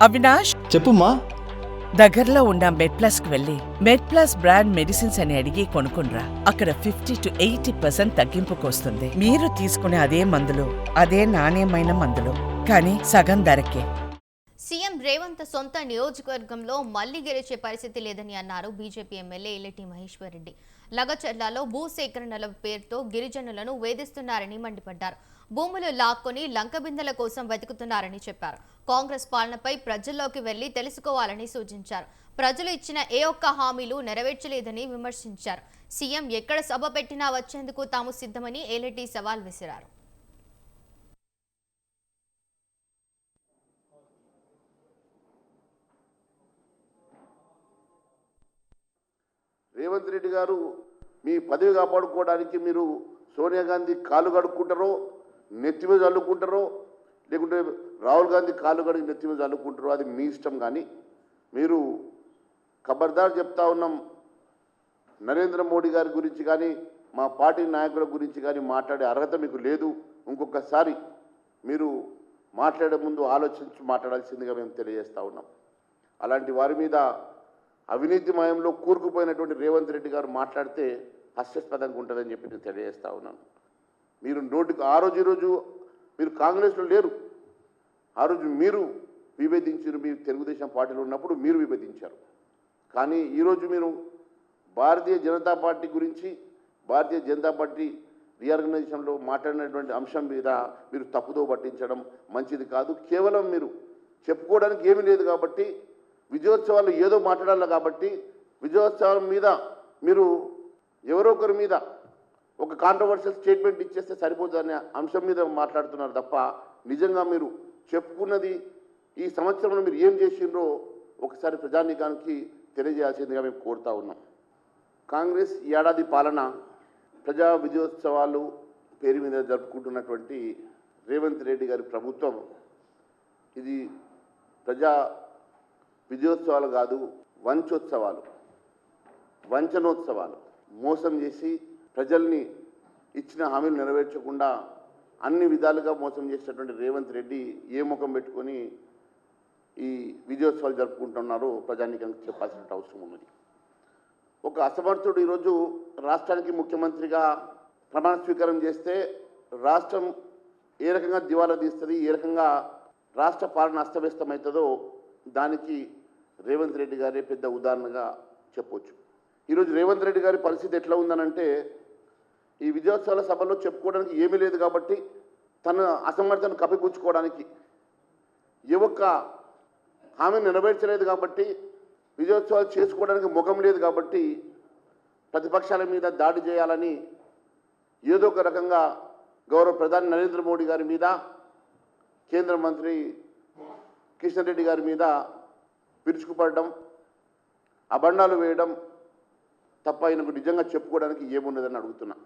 అవినాష్, చెప్పుమా. దగ్గరలో ఉన్న మెడ్ప్లస్ కు వెళ్ళి మెడ్ప్లస్ బ్రాండ్ మెడిసిన్స్ అని అడిగి కొనుక్కునరా. అక్కడ 50 to 80% తగ్గింపుకు వస్తుంది. మీరు తీసుకునే అదే మందులు, అదే నాణ్యమైన మందులు, కానీ సగం ధరకే. సీఎం రేవంత్ సొంత నియోజకవర్గంలో మళ్లీ గెలిచే పరిస్థితి లేదని అన్నారు బీజేపీ ఎమ్మెల్యే ఇల్లెటి మహేశ్వర్ రెడ్డి. లగచర్లలో భూసేకరణల పేరుతో గిరిజనులను వేధిస్తున్నారని మండిపడ్డారు. భూములు లాక్కొని లంకబిందెల కోసం వెతుకుతున్నారని చెప్పారు. కాంగ్రెస్ పాలనపై ప్రజల్లోకి వెళ్లి తెలుసుకోవాలని సూచించారు. ప్రజలు ఇచ్చిన ఏ ఒక్క హామీలు నెరవేర్చలేదని విమర్శించారు. సీఎం ఎక్కడ సభ పెట్టినా వచ్చేందుకు తాము సిద్ధమని ఇల్లెటి సవాల్ విసిరారు. రేవంత్ రెడ్డి గారు మీ పదవి కాపాడుకోవడానికి మీరు సోనియా గాంధీ కాలు కడుక్కుంటారో నెత్తి మీద చల్లుకుంటారో, లేకుంటే రాహుల్ గాంధీ కాలు కడిగి నెత్తి మీద చల్లుకుంటారో అది మీ ఇష్టం. కానీ మీరు ఖబర్దార్ చెప్తా ఉన్నాం, నరేంద్ర మోడీ గారి గురించి కానీ మా పార్టీ నాయకుల గురించి కానీ మాట్లాడే అర్హత మీకు లేదు. ఇంకొకసారి మీరు మాట్లాడే ముందు ఆలోచించి మాట్లాడాల్సిందిగా మేము తెలియజేస్తూ ఉన్నాం. అలాంటి వారి మీద అవినీతిమయంలో కూరుకుపోయినటువంటి రేవంత్ రెడ్డి గారు మాట్లాడితే హాస్యాస్పదంగా ఉంటుందని చెప్పి నేను తెలియజేస్తూ ఉన్నాను. మీరు నోటికి ఆ రోజు మీరు కాంగ్రెస్లో లేరు, ఆ రోజు మీరు విభేదించారు. మీరు తెలుగుదేశం పార్టీలో ఉన్నప్పుడు మీరు విభేదించారు. కానీ ఈరోజు మీరు భారతీయ జనతా పార్టీ గురించి, భారతీయ జనతా పార్టీ రీఆర్గనైజేషన్లో మాట్లాడినటువంటి అంశం మీద మీరు తప్పుదో పట్టించడం మంచిది కాదు. కేవలం మీరు చెప్పుకోవడానికి ఏమీ లేదు కాబట్టి, విజయోత్సవాలు ఏదో మాట్లాడాలి కాబట్టి విజయోత్సవం మీద మీరు ఎవరో ఒకరి మీద ఒక కాంట్రవర్షియల్ స్టేట్మెంట్ ఇచ్చేస్తే సరిపోతుందనే అంశం మీద మాట్లాడుతున్నారు తప్ప, నిజంగా మీరు చెప్పుకున్నది ఈ సంవత్సరంలో మీరు ఏం చేసిండ్రో ఒకసారి ప్రజానీకానికి తెలియజేయాల్సిందిగా మేము కోరుతా ఉన్నాం. కాంగ్రెస్ ఏడాది పాలన ప్రజా విజయోత్సవాలు పేరు మీద జరుపుకుంటున్నటువంటి రేవంత్ రెడ్డి గారి ప్రభుత్వం ఇది ప్రజా విజయోత్సవాలు కాదు, వంచోత్సవాలు, వంచనోత్సవాలు. మోసం చేసి ప్రజల్ని ఇచ్చిన హామీలు నెరవేర్చకుండా అన్ని విధాలుగా మోసం చేసినటువంటి రేవంత్ రెడ్డి ఏ ముఖం పెట్టుకొని ఈ విజయోత్సవాలు జరుపుకుంటున్నారో ప్రజానీకానికి చెప్పాల్సిన అవసరం ఉన్నది. ఒక అసమర్థుడు ఈరోజు రాష్ట్రానికి ముఖ్యమంత్రిగా ప్రమాణ స్వీకారం చేస్తే రాష్ట్రం ఏ రకంగా దివాలా తీస్తుంది, ఏ రకంగా రాష్ట్ర పాలన అస్తవ్యస్తమవుతుందో దానికి రేవంత్ రెడ్డి గారే పెద్ద ఉదాహరణగా చెప్పవచ్చు. ఈరోజు రేవంత్ రెడ్డి గారి పరిస్థితి ఎట్లా ఉందనంటే, ఈ విజయోత్సవాల సభలో చెప్పుకోవడానికి ఏమీ లేదు కాబట్టి, తన అసమర్థతను కప్పిపుచ్చుకోవడానికి ఏ ఒక్క హామీ నెరవేర్చలేదు కాబట్టి, విజయోత్సవాలు చేసుకోవడానికి ముఖం లేదు కాబట్టి ప్రతిపక్షాల మీద దాడి చేయాలని ఏదో ఒక రకంగా గౌరవ ప్రధాని నరేంద్ర మోడీ గారి మీద, కేంద్ర మంత్రి కిషన్ రెడ్డి గారి మీద విరుచుకుపడడం, అబండాలు వేయడం తప్ప ఆయనకు నిజంగా చెప్పుకోవడానికి ఏమున్నదని అడుగుతున్నా.